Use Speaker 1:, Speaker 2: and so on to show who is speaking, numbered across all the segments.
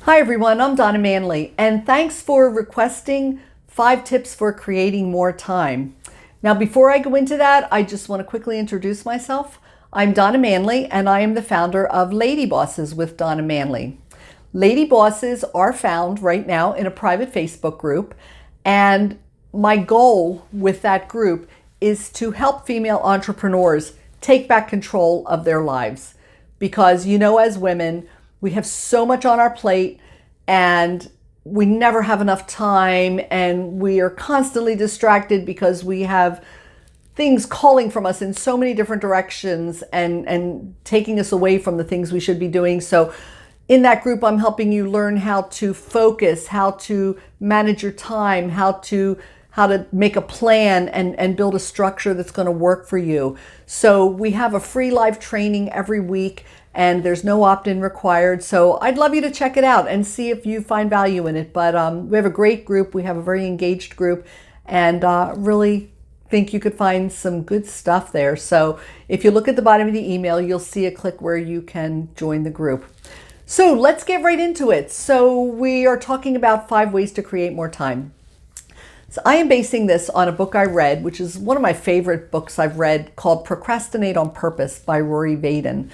Speaker 1: Hi everyone, I'm Donna Manley, and thanks for requesting 5 tips for creating more time. Now, before I go into that, I just want to quickly introduce myself. I'm Donna Manley, and I am the founder of Lady Bosses with Donna Manley. Lady Bosses are found right now in a private Facebook group, and my goal with that group is to help female entrepreneurs take back control of their lives. Because, as women, we have so much on our plate and we never have enough time, and we are constantly distracted because we have things calling from us in so many different directions and taking us away from the things we should be doing. So in that group, I'm helping you learn how to focus, how to manage your time, how to make a plan and build a structure that's going to work for you. So we have a free live training every week, and there's no opt-in required. So I'd love you to check it out and see if you find value in it. But we have a great group. We have a very engaged group, and really think you could find some good stuff there. So if you look at the bottom of the email, you'll see a click where you can join the group. So let's get right into it. So we are talking about 5 ways to create more time. So I am basing this on a book I read, which is one of my favorite books I've read, called Procrastinate on Purpose by Rory Vaden.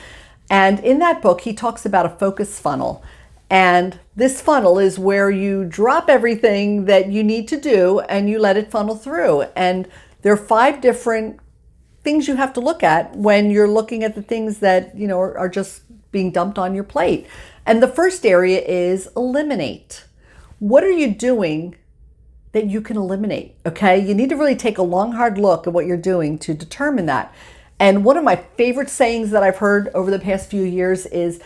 Speaker 1: And in that book, he talks about a focus funnel. And this funnel is where you drop everything that you need to do and you let it funnel through. And there are 5 different things you have to look at when you're looking at the things that, are just being dumped on your plate. And the first area is eliminate. What are you doing that you can eliminate? Okay, you need to really take a long, hard look at what you're doing to determine that. And one of my favorite sayings that I've heard over the past few years is,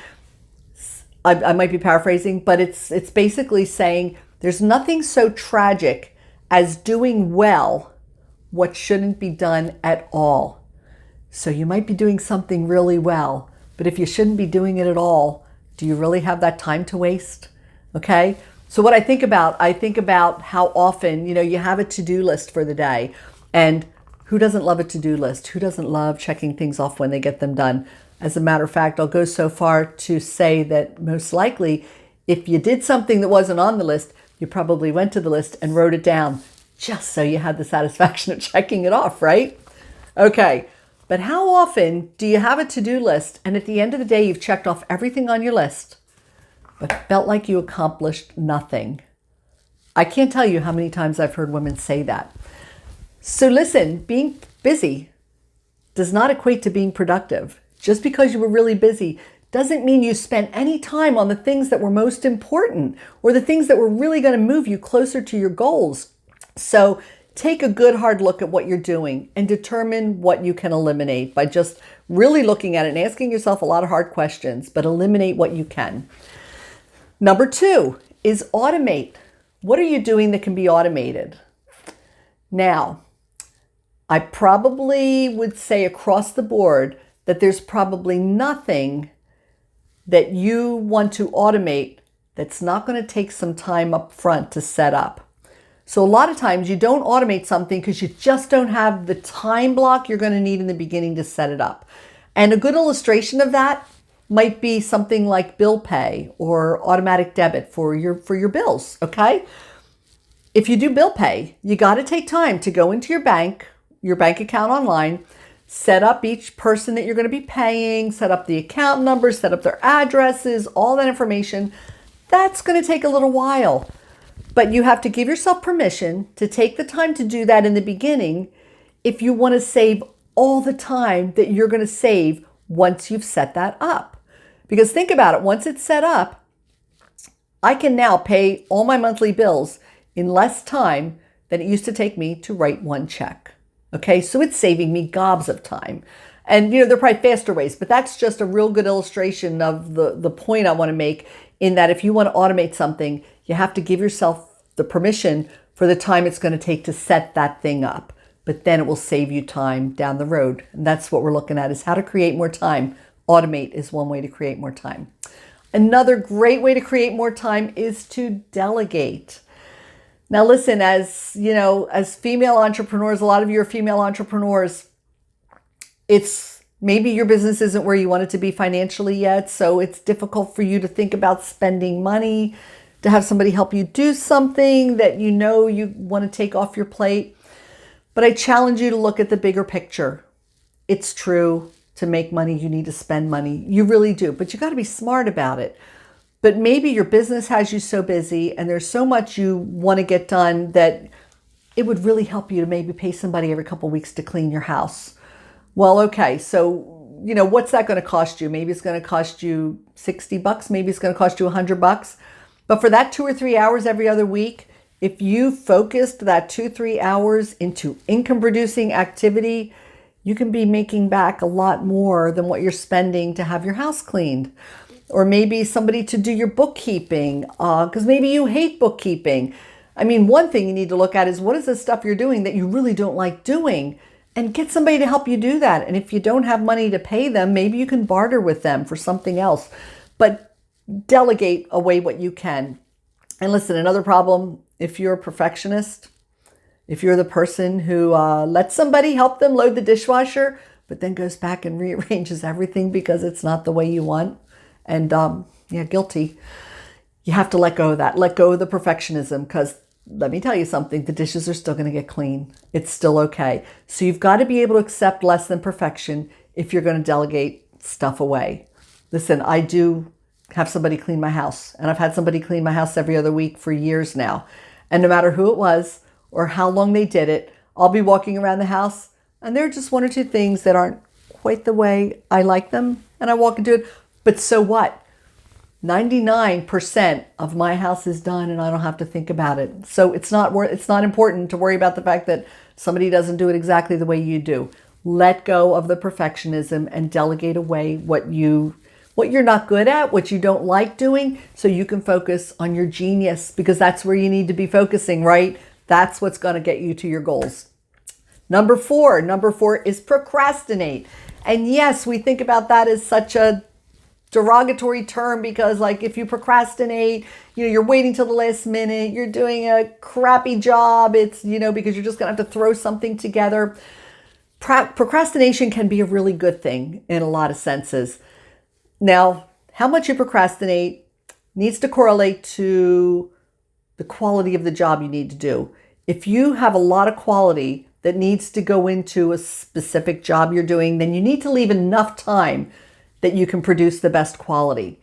Speaker 1: I might be paraphrasing, but it's basically saying there's nothing so tragic as doing well what shouldn't be done at all. So you might be doing something really well, but if you shouldn't be doing it at all, do you really have that time to waste? Okay. So what I think about how often, you have a to-do list for the day, and who doesn't love a to-do list? Who doesn't love checking things off when they get them done? As a matter of fact, I'll go so far to say that most likely, if you did something that wasn't on the list, you probably went to the list and wrote it down just so you had the satisfaction of checking it off, right? Okay, but how often do you have a to-do list and at the end of the day, you've checked off everything on your list, but felt like you accomplished nothing? I can't tell you how many times I've heard women say that. So listen, being busy does not equate to being productive. Just because you were really busy doesn't mean you spent any time on the things that were most important or the things that were really going to move you closer to your goals. So take a good hard look at what you're doing and determine what you can eliminate by just really looking at it and asking yourself a lot of hard questions, but eliminate what you can. Number 2 is automate. What are you doing that can be automated? Now, I probably would say across the board that there's probably nothing that you want to automate that's not going to take some time up front to set up. So a lot of times you don't automate something because you just don't have the time block you're going to need in the beginning to set it up. And a good illustration of that might be something like bill pay or automatic debit for your bills, okay? If you do bill pay, you got to take time to go into your bank account online, set up each person that you're going to be paying, set up the account numbers, set up their addresses, all that information. That's going to take a little while, but you have to give yourself permission to take the time to do that in the beginning if you want to save all the time that you're going to save once you've set that up. Because think about it, once it's set up, I can now pay all my monthly bills in less time than it used to take me to write one check. Okay, so it's saving me gobs of time. And there are probably faster ways, but that's just a real good illustration of the point I want to make, in that if you want to automate something, you have to give yourself the permission for the time it's going to take to set that thing up. But then it will save you time down the road. And that's what we're looking at, is how to create more time. Automate is one way to create more time. Another great way to create more time is to delegate. Now listen, as female entrepreneurs, a lot of you are female entrepreneurs, it's Maybe your business isn't where you want it to be financially yet, so it's difficult for you to think about spending money to have somebody help you do something that you know you want to take off your plate. But I challenge you to look at the bigger picture. It's true, to make money, you need to spend money. You really do, but you got to be smart about it. But maybe your business has you so busy and there's so much you want to get done that it would really help you to maybe pay somebody every couple of weeks to clean your house. Well, okay, so, what's that going to cost you? Maybe it's going to cost you $60. Maybe it's going to cost you $100. But for that 2 or 3 hours every other week, if you focused that 2-3 hours into income producing activity, you can be making back a lot more than what you're spending to have your house cleaned. Or maybe somebody to do your bookkeeping, because maybe you hate bookkeeping. I mean, one thing you need to look at is what is the stuff you're doing that you really don't like doing, and get somebody to help you do that. And if you don't have money to pay them, maybe you can barter with them for something else. But delegate away what you can. And listen, another problem, if you're a perfectionist, if you're the person who lets somebody help them load the dishwasher, but then goes back and rearranges everything because it's not the way you want, and guilty. You have to let go of that. Let go of the perfectionism, because let me tell you something, the dishes are still going to get clean. It's still okay. So you've got to be able to accept less than perfection if you're going to delegate stuff away. Listen, I do have somebody clean my house, and I've had somebody clean my house every other week for years now. And no matter who it was or how long they did it, I'll be walking around the house and there are just 1 or 2 things that aren't quite the way I like them, and I walk into it. But so what? 99% of my house is done and I don't have to think about it. So it's not important to worry about the fact that somebody doesn't do it exactly the way you do. Let go of the perfectionism and delegate away what you're not good at, what you don't like doing, so you can focus on your genius, because that's where you need to be focusing, right? That's what's going to get you to your goals. Number four is procrastinate. And yes, we think about that as such a derogatory term, because like if you procrastinate, you're waiting till the last minute, you're doing a crappy job. It's, because you're just going to have to throw something together. Procrastination can be a really good thing in a lot of senses. Now, how much you procrastinate needs to correlate to the quality of the job you need to do. If you have a lot of quality that needs to go into a specific job you're doing, then you need to leave enough time that you can produce the best quality.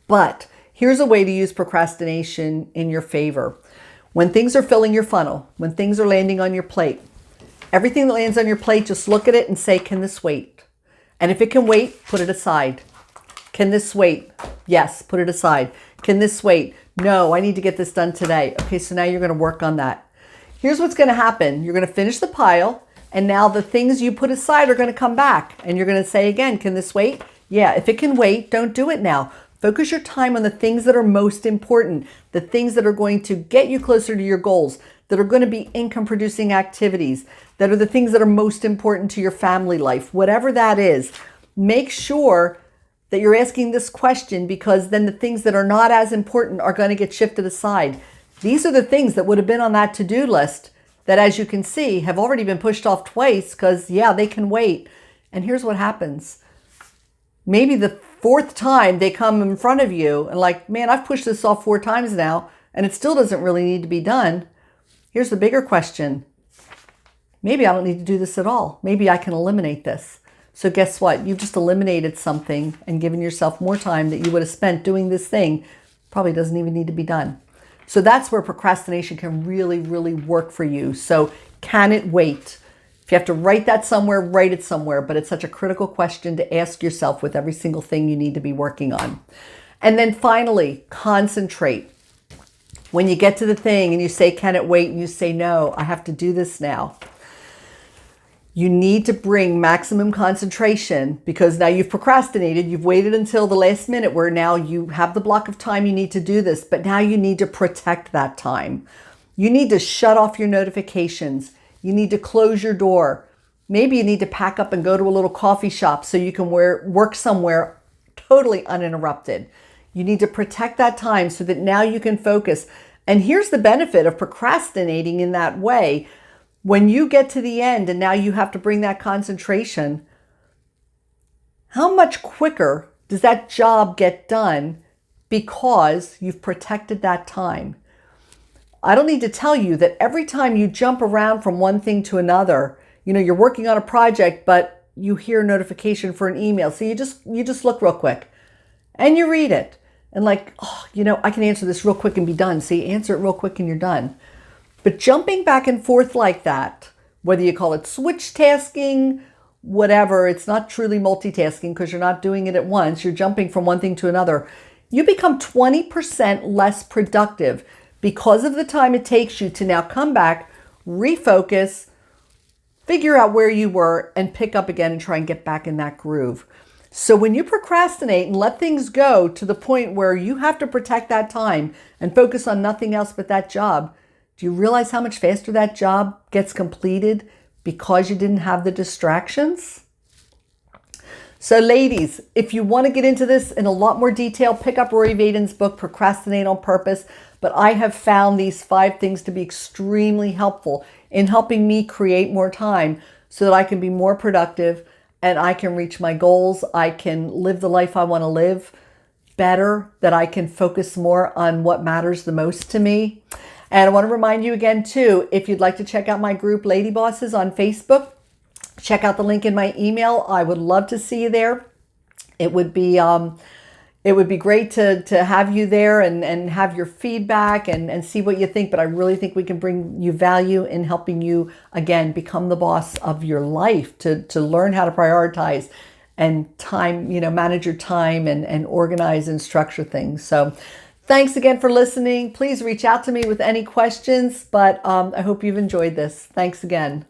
Speaker 1: But here's a way to use procrastination in your favor. When things are filling your funnel, when things are landing on your plate, everything that lands on your plate, just look at it and say, can this wait? And if it can wait, put it aside. Can this wait? Yes, put it aside. Can this wait? No, I need to get this done today. Okay, so now you're going to work on that. Here's what's going to happen. You're going to finish the pile, and now the things you put aside are going to come back. And you're going to say again, can this wait? Yeah, if it can wait, don't do it now. Focus your time on the things that are most important, the things that are going to get you closer to your goals, that are going to be income producing activities, that are the things that are most important to your family life, whatever that is. Make sure that you're asking this question, because then the things that are not as important are going to get shifted aside. These are the things that would have been on that to-do list that, as you can see, have already been pushed off twice because, yeah, they can wait. And here's what happens. Maybe the 4th time they come in front of you and like, man, I've pushed this off 4 times now and it still doesn't really need to be done. Here's the bigger question. Maybe I don't need to do this at all. Maybe I can eliminate this. So guess what? You've just eliminated something and given yourself more time that you would have spent doing this thing. Probably doesn't even need to be done. So that's where procrastination can really, really work for you. So can it wait? If you have to write that somewhere, write it somewhere. But it's such a critical question to ask yourself with every single thing you need to be working on. And then finally, concentrate. When you get to the thing and you say, can it wait? And you say, no, I have to do this now. You need to bring maximum concentration, because now you've procrastinated. You've waited until the last minute where now you have the block of time you need to do this, but now you need to protect that time. You need to shut off your notifications. You need to close your door. Maybe you need to pack up and go to a little coffee shop so you can work somewhere totally uninterrupted. You need to protect that time so that now you can focus. And here's the benefit of procrastinating in that way. When you get to the end and now you have to bring that concentration, how much quicker does that job get done because you've protected that time? I don't need to tell you that every time you jump around from one thing to another, you're working on a project, but you hear a notification for an email. So you just look real quick and you read it and like, oh, I can answer this real quick and be done. So you answer it real quick and you're done. But jumping back and forth like that, whether you call it switch tasking, whatever, it's not truly multitasking because you're not doing it at once. You're jumping from one thing to another. You become 20% less productive because of the time it takes you to now come back, refocus, figure out where you were, and pick up again and try and get back in that groove. So when you procrastinate and let things go to the point where you have to protect that time and focus on nothing else but that job, do you realize how much faster that job gets completed because you didn't have the distractions? So ladies, if you want to get into this in a lot more detail, pick up Rory Vaden's book, Procrastinate on Purpose. But I have found these 5 things to be extremely helpful in helping me create more time so that I can be more productive and I can reach my goals. I can live the life I want to live better, that I can focus more on what matters the most to me. And I want to remind you again, too, if you'd like to check out my group, Lady Bosses, on Facebook, check out the link in my email. I would love to see you there. It would be great to have you there and have your feedback and see what you think. But I really think we can bring you value in helping you, again, become the boss of your life, to learn how to prioritize and time, manage your time and organize and structure things. So thanks again for listening. Please reach out to me with any questions, but I hope you've enjoyed this. Thanks again.